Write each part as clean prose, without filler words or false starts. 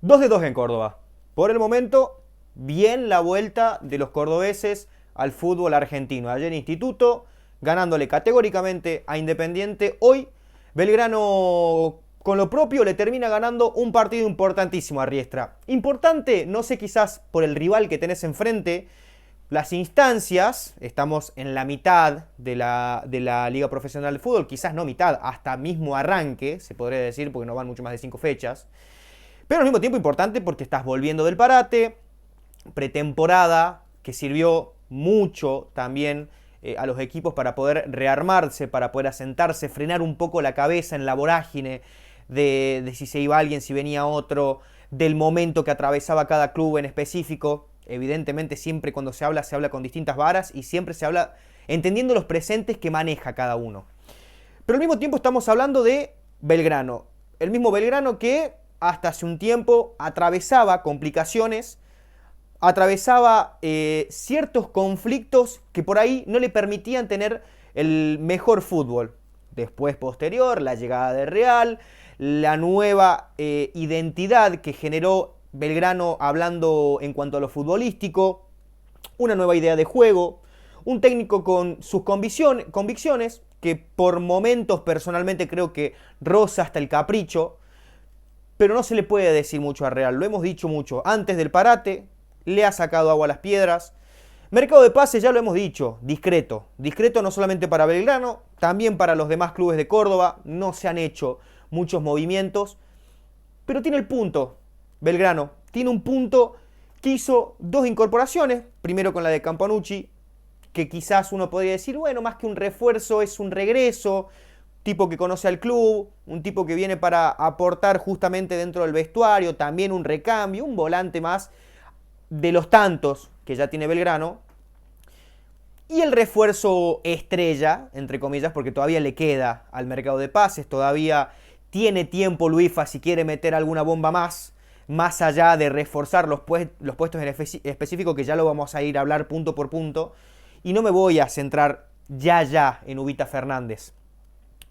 2 de 2 en Córdoba. Por el momento, bien la vuelta de los cordobeses al fútbol argentino. Ayer Instituto ganándole categóricamente a Independiente. Hoy Belgrano con lo propio le termina ganando un partido importantísimo a Riestra. Importante, no sé, quizás por el rival que tenés enfrente. Las instancias, estamos en la mitad de la Liga Profesional de Fútbol, quizás no mitad, hasta mismo arranque, se podría decir, porque no van mucho más de 5 fechas. Pero al mismo tiempo importante porque estás volviendo del parate, pretemporada, que sirvió mucho también a los equipos para poder rearmarse, para poder asentarse, frenar un poco la cabeza en la vorágine de si se iba alguien, si venía otro, del momento que atravesaba cada club en específico. Evidentemente siempre cuando se habla con distintas varas y siempre se habla entendiendo los presentes que maneja cada uno. Pero al mismo tiempo estamos hablando de Belgrano. El mismo Belgrano que hasta hace un tiempo atravesaba complicaciones, atravesaba ciertos conflictos que por ahí no le permitían tener el mejor fútbol. Después, posterior, la llegada de Real, la nueva identidad que generó Belgrano hablando en cuanto a lo futbolístico, una nueva idea de juego, un técnico con sus convicciones, que por momentos personalmente creo que roza hasta el capricho, pero no se le puede decir mucho a Real, lo hemos dicho mucho, antes del parate le ha sacado agua a las piedras. Mercado de pases, ya lo hemos dicho, discreto. Discreto no solamente para Belgrano, también para los demás clubes de Córdoba. No se han hecho muchos movimientos. Pero tiene el punto, Belgrano. Tiene un punto que hizo 2 incorporaciones. Primero con la de Campanucci, que quizás uno podría decir, bueno, más que un refuerzo es un regreso. Tipo que conoce al club, un tipo que viene para aportar justamente dentro del vestuario. También un recambio, un volante más de los tantos que ya tiene Belgrano. Y el refuerzo estrella, entre comillas, porque todavía le queda al mercado de pases, todavía tiene tiempo Luifa si quiere meter alguna bomba más allá de reforzar los puestos en específico, que ya lo vamos a ir a hablar punto por punto. Y no me voy a centrar ya en Ubita Fernández.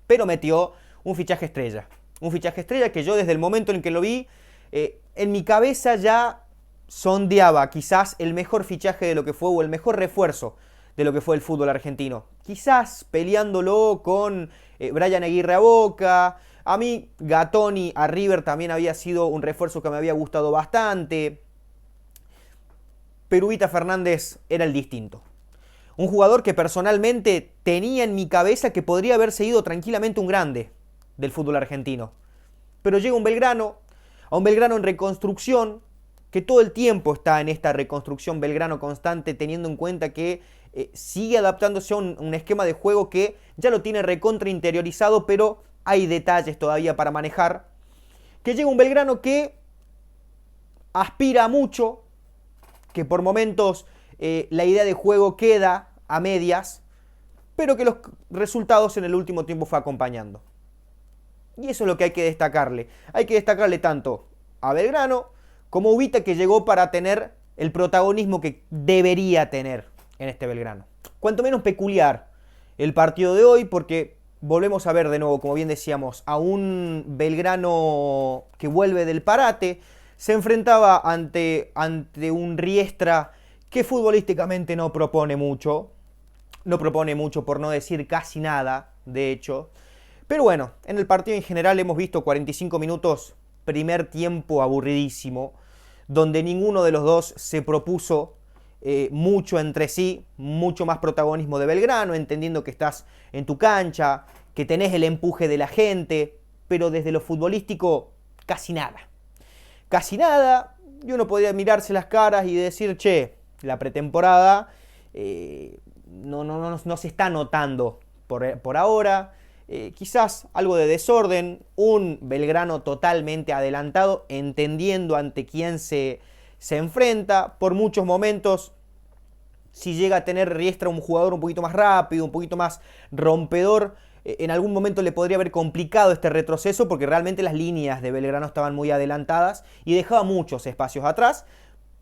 Pero metió un fichaje estrella. Un fichaje estrella que yo desde el momento en que lo vi, en mi cabeza ya sondeaba quizás el mejor fichaje de lo que fue o el mejor refuerzo de lo que fue el fútbol argentino. Quizás peleándolo con Brian Aguirre a Boca. A mí Gatoni a River también había sido un refuerzo que me había gustado bastante. Pero Ubita Fernández era el distinto. Un jugador que personalmente tenía en mi cabeza que podría haberse ido tranquilamente un grande del fútbol argentino. Pero llega un Belgrano, a un Belgrano en reconstrucción, que todo el tiempo está en esta reconstrucción Belgrano constante, teniendo en cuenta que sigue adaptándose a un esquema de juego que ya lo tiene recontra interiorizado, pero hay detalles todavía para manejar. Que llega un Belgrano que aspira mucho, que por momentos la idea de juego queda a medias, pero que los resultados en el último tiempo fue acompañando. Y eso es lo que hay que destacarle. Hay que destacarle tanto a Belgrano como Ubita, que llegó para tener el protagonismo que debería tener en este Belgrano. Cuanto menos peculiar el partido de hoy, porque volvemos a ver de nuevo, como bien decíamos, a un Belgrano que vuelve del parate. Se enfrentaba ante un Riestra que futbolísticamente no propone mucho. No propone mucho, por no decir casi nada, de hecho. Pero bueno, en el partido en general hemos visto 45 minutos, primer tiempo aburridísimo, donde ninguno de los dos se propuso mucho entre sí, mucho más protagonismo de Belgrano, entendiendo que estás en tu cancha, que tenés el empuje de la gente, pero desde lo futbolístico casi nada. Casi nada, y uno podría mirarse las caras y decir, che, la pretemporada no se está notando por ahora. Quizás algo de desorden, un Belgrano totalmente adelantado, entendiendo ante quién se enfrenta. Por muchos momentos, si llega a tener Riestra un jugador un poquito más rápido, un poquito más rompedor, en algún momento le podría haber complicado este retroceso, porque realmente las líneas de Belgrano estaban muy adelantadas y dejaba muchos espacios atrás,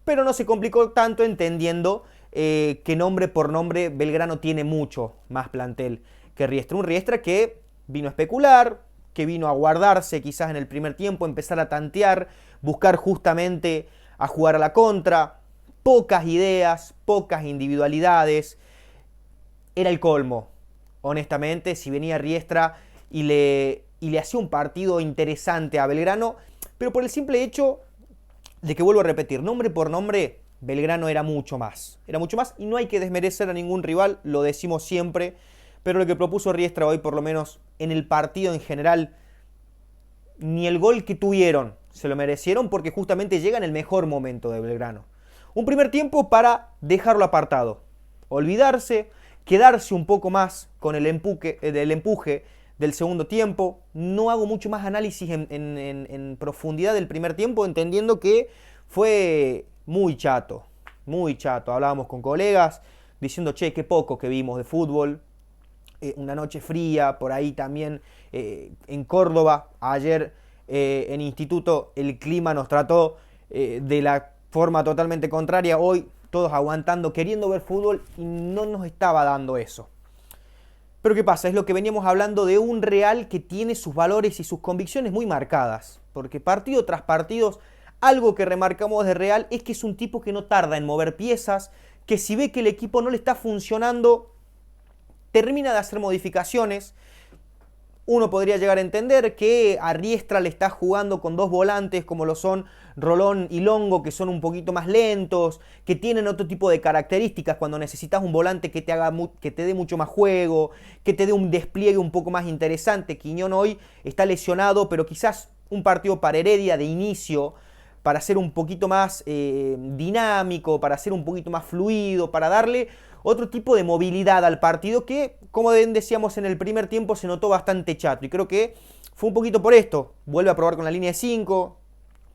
pero no se complicó tanto, entendiendo que nombre por nombre Belgrano tiene mucho más plantel que Riestra. Un Riestra que vino a especular, que vino a guardarse quizás en el primer tiempo, empezar a tantear, buscar justamente a jugar a la contra, pocas ideas, pocas individualidades, era el colmo, honestamente, si venía Riestra y le hacía un partido interesante a Belgrano, pero por el simple hecho de que, vuelvo a repetir, nombre por nombre, Belgrano era mucho más y no hay que desmerecer a ningún rival, lo decimos siempre, pero lo que propuso Riestra hoy, por lo menos en el partido en general, ni el gol que tuvieron se lo merecieron porque justamente llega en el mejor momento de Belgrano. Un primer tiempo para dejarlo apartado, olvidarse, quedarse un poco más con el empuje del segundo tiempo. No hago mucho más análisis en profundidad del primer tiempo, entendiendo que fue muy chato, muy chato. Hablábamos con colegas diciendo, che, qué poco que vimos de fútbol. Una noche fría, por ahí también en Córdoba. Ayer en Instituto el clima nos trató de la forma totalmente contraria. Hoy todos aguantando, queriendo ver fútbol y no nos estaba dando eso. Pero ¿qué pasa? Es lo que veníamos hablando de un Real que tiene sus valores y sus convicciones muy marcadas. Porque partido tras partido, algo que remarcamos de Real es que es un tipo que no tarda en mover piezas, que si ve que el equipo no le está funcionando, termina de hacer modificaciones. Uno podría llegar a entender que a Riestra le está jugando con dos volantes como lo son Rolón y Longo, que son un poquito más lentos, que tienen otro tipo de características cuando necesitas un volante que te dé mucho más juego, que te dé un despliegue un poco más interesante. Quiñón hoy está lesionado, pero quizás un partido para Heredia de inicio, para ser un poquito más dinámico, para ser un poquito más fluido, para darle otro tipo de movilidad al partido que, como decíamos en el primer tiempo, se notó bastante chato. Y creo que fue un poquito por esto. Vuelve a probar con la línea de 5,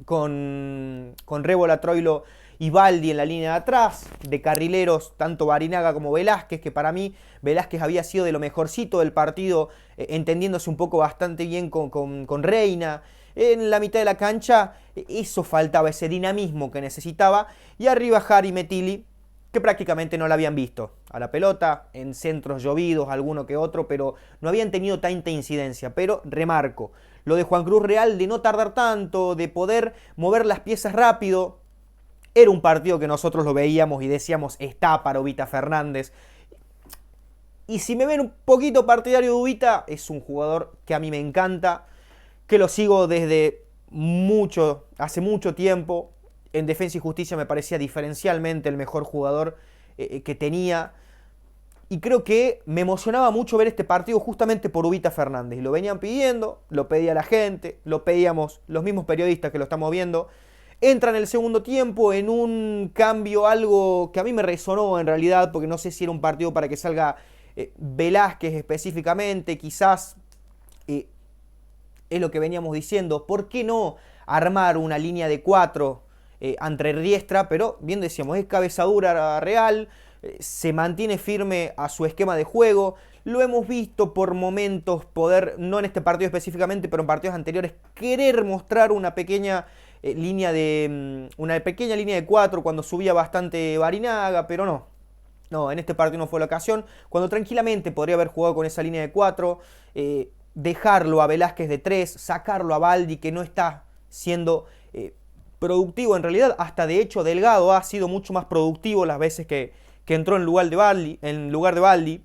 con Rébola, Troilo y Baldi en la línea de atrás. De carrileros, tanto Barinaga como Velázquez, que para mí Velázquez había sido de lo mejorcito del partido, entendiéndose un poco bastante bien con Reina. En la mitad de la cancha, eso faltaba, ese dinamismo que necesitaba. Y arriba Jari Metilli, que prácticamente no la habían visto a la pelota, en centros llovidos, alguno que otro, pero no habían tenido tanta incidencia. Pero remarco, lo de Juan Cruz Real, de no tardar tanto, de poder mover las piezas rápido, era un partido que nosotros lo veíamos y decíamos, está para Ubita Fernández. Y si me ven un poquito partidario de Ubita, es un jugador que a mí me encanta, que lo sigo desde hace mucho tiempo. En Defensa y Justicia me parecía diferencialmente el mejor jugador que tenía. Y creo que me emocionaba mucho ver este partido justamente por Ubita Fernández. Y lo venían pidiendo, lo pedía la gente, lo pedíamos los mismos periodistas que lo estamos viendo. Entra en el segundo tiempo en un cambio, algo que a mí me resonó en realidad, porque no sé si era un partido para que salga Velázquez específicamente, quizás es lo que veníamos diciendo. ¿Por qué no armar una línea de 4 ante Riestra? Pero bien decíamos, es cabezadura Real, se mantiene firme a su esquema de juego. Lo hemos visto por momentos poder, no en este partido específicamente, pero en partidos anteriores, querer mostrar una pequeña línea de 4 cuando subía bastante Barinaga, pero no. No, en este partido no fue la ocasión, cuando tranquilamente podría haber jugado con esa línea de 4, dejarlo a Velázquez de 3, sacarlo a Baldi, que no está siendo productivo en realidad. Hasta de hecho Delgado ha sido mucho más productivo las veces que entró en lugar de Baldi.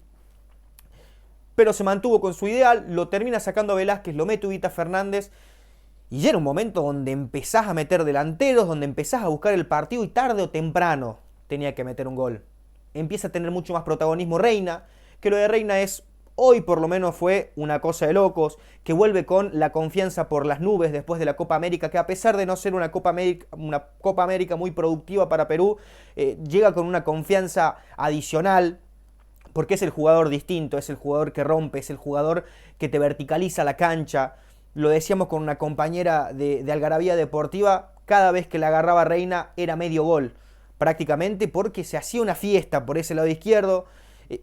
Pero se mantuvo con su ideal, lo termina sacando a Velázquez, lo mete Ubita Fernández. Y ya era un momento donde empezás a meter delanteros, donde empezás a buscar el partido y tarde o temprano tenía que meter un gol. Empieza a tener mucho más protagonismo Reina, que lo de Reina es, hoy por lo menos fue una cosa de locos, que vuelve con la confianza por las nubes después de la Copa América, que a pesar de no ser una Copa América muy productiva para Perú, llega con una confianza adicional, porque es el jugador distinto, es el jugador que rompe, es el jugador que te verticaliza la cancha. Lo decíamos con una compañera de Algarabía Deportiva, cada vez que la agarraba Reina era medio gol, prácticamente, porque se hacía una fiesta por ese lado izquierdo.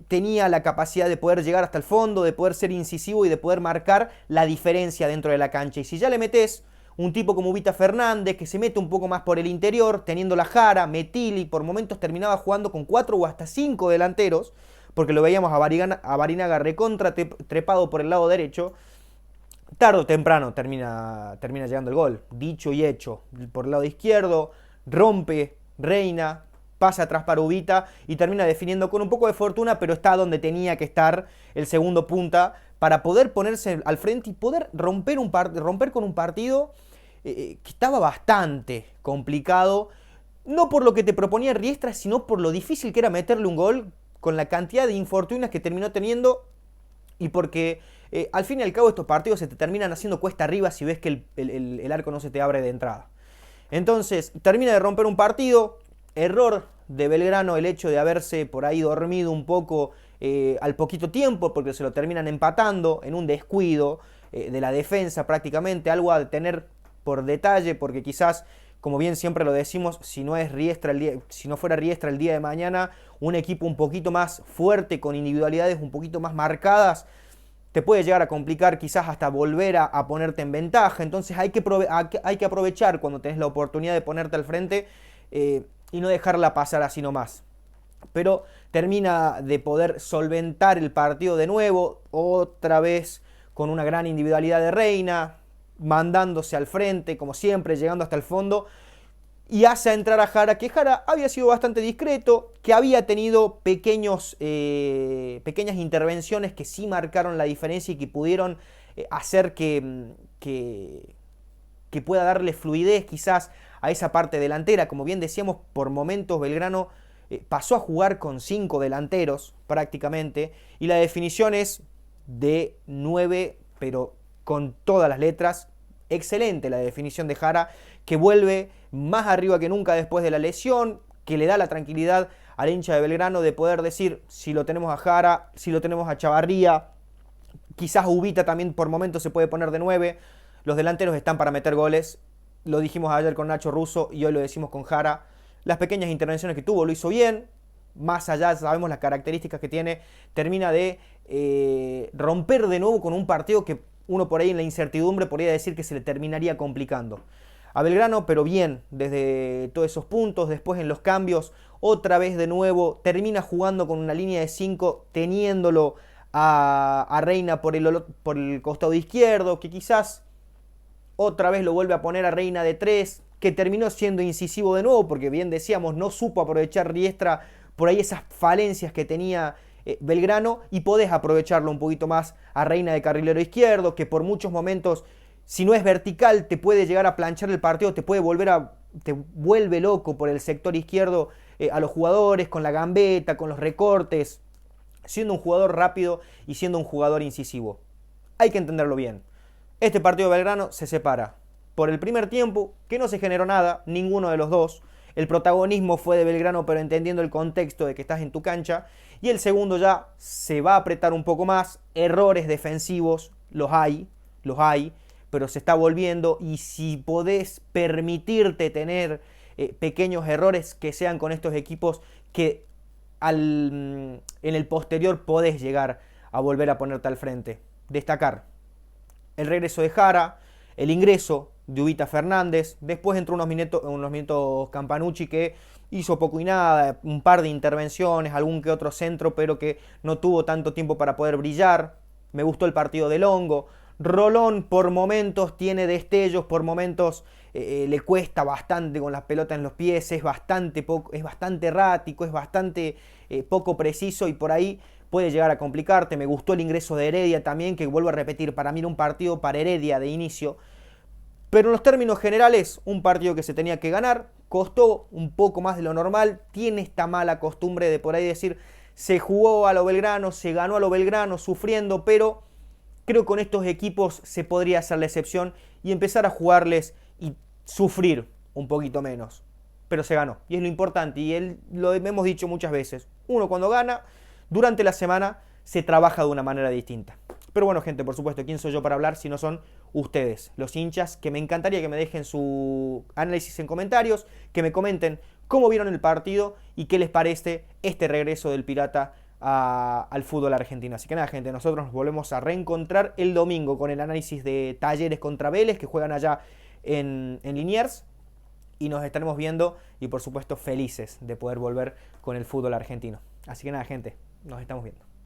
Tenía la capacidad de poder llegar hasta el fondo, de poder ser incisivo y de poder marcar la diferencia dentro de la cancha. Y si ya le metes un tipo como Ubita Fernández, que se mete un poco más por el interior, teniendo la Jara, Metilli, por momentos terminaba jugando con 4 o hasta 5 delanteros, porque lo veíamos a Barinaga recontra trepado por el lado derecho. Tarde o temprano termina llegando el gol. Dicho y hecho. Por el lado izquierdo, rompe Reina, pasa atrás para Ubita y termina definiendo con un poco de fortuna, pero está donde tenía que estar el segundo punta para poder ponerse al frente y poder romper con un partido que estaba bastante complicado. No por lo que te proponía Riestra, sino por lo difícil que era meterle un gol con la cantidad de infortunios que terminó teniendo y porque al fin y al cabo estos partidos se te terminan haciendo cuesta arriba si ves que el arco no se te abre de entrada. Entonces, termina de romper un partido, error de Belgrano el hecho de haberse por ahí dormido un poco al poquito tiempo, porque se lo terminan empatando en un descuido de la defensa prácticamente, algo a tener por detalle, porque quizás, como bien siempre lo decimos, si no fuera Riestra el día de mañana, un equipo un poquito más fuerte, con individualidades un poquito más marcadas, te puede llegar a complicar quizás hasta volver a ponerte en ventaja. Entonces hay que aprovechar cuando tenés la oportunidad de ponerte al frente y no dejarla pasar así nomás. Pero termina de poder solventar el partido de nuevo, otra vez con una gran individualidad de Reina, mandándose al frente, como siempre, llegando hasta el fondo, y hace entrar a Jara, que Jara había sido bastante discreto, que había tenido pequeñas intervenciones que sí marcaron la diferencia y que pudieron hacer que pueda darle fluidez quizás a esa parte delantera. Como bien decíamos, por momentos Belgrano pasó a jugar con 5 delanteros prácticamente, y la definición es de 9, pero con todas las letras. Excelente la definición de Jara, que vuelve más arriba que nunca después de la lesión, que le da la tranquilidad al hincha de Belgrano de poder decir, si lo tenemos a Jara, si lo tenemos a Chavarría, quizás Ubita también por momentos se puede poner de 9, los delanteros están para meter goles, lo dijimos ayer con Nacho Russo y hoy lo decimos con Jara, las pequeñas intervenciones que tuvo lo hizo bien, más allá sabemos las características que tiene, termina de romper de nuevo con un partido que uno por ahí en la incertidumbre podría decir que se le terminaría complicando a Belgrano, pero bien, desde todos esos puntos, después en los cambios, otra vez de nuevo, termina jugando con una línea de 5, teniéndolo a Reina por el costado izquierdo, que quizás otra vez lo vuelve a poner a Reina de 3, que terminó siendo incisivo de nuevo, porque bien decíamos, no supo aprovechar Riestra por ahí esas falencias que tenía Belgrano, y podés aprovecharlo un poquito más a Reina de carrilero izquierdo, que por muchos momentos, si no es vertical, te puede llegar a planchar el partido, te vuelve loco por el sector izquierdo a los jugadores, con la gambeta, con los recortes, siendo un jugador rápido y siendo un jugador incisivo. Hay que entenderlo bien. Este partido de Belgrano se separa por el primer tiempo, que no se generó nada, ninguno de los dos. El protagonismo fue de Belgrano, pero entendiendo el contexto de que estás en tu cancha. Y el segundo ya se va a apretar un poco más. Errores defensivos, los hay, pero se está volviendo. Y si podés permitirte tener pequeños errores, que sean con estos equipos que en el posterior podés llegar a volver a ponerte al frente. Destacar el regreso de Jara, el ingreso de Ubita Fernández, después entró unos minutos Campanucci, que hizo poco y nada, un par de intervenciones, algún que otro centro, pero que no tuvo tanto tiempo para poder brillar. Me gustó el partido de Longo. Rolón por momentos tiene destellos, por momentos le cuesta bastante con las pelotas en los pies, es bastante errático, es bastante poco preciso, y por ahí puede llegar a complicarte. Me gustó el ingreso de Heredia también, que vuelvo a repetir, para mí era un partido para Heredia de inicio. Pero en los términos generales, un partido que se tenía que ganar, costó un poco más de lo normal, tiene esta mala costumbre de por ahí decir, se jugó a lo Belgrano, se ganó a lo Belgrano, sufriendo, pero creo que con estos equipos se podría hacer la excepción y empezar a jugarles y sufrir un poquito menos. Pero se ganó, y es lo importante, y lo hemos dicho muchas veces, uno cuando gana, durante la semana se trabaja de una manera distinta. Pero bueno, gente, por supuesto, ¿quién soy yo para hablar si no son ustedes, los hinchas? Que me encantaría que me dejen su análisis en comentarios, que me comenten cómo vieron el partido y qué les parece este regreso del Pirata al fútbol argentino. Así que nada, gente, nosotros nos volvemos a reencontrar el domingo con el análisis de Talleres contra Vélez, que juegan allá en Liniers, y nos estaremos viendo y por supuesto felices de poder volver con el fútbol argentino. Así que nada, gente, nos estamos viendo.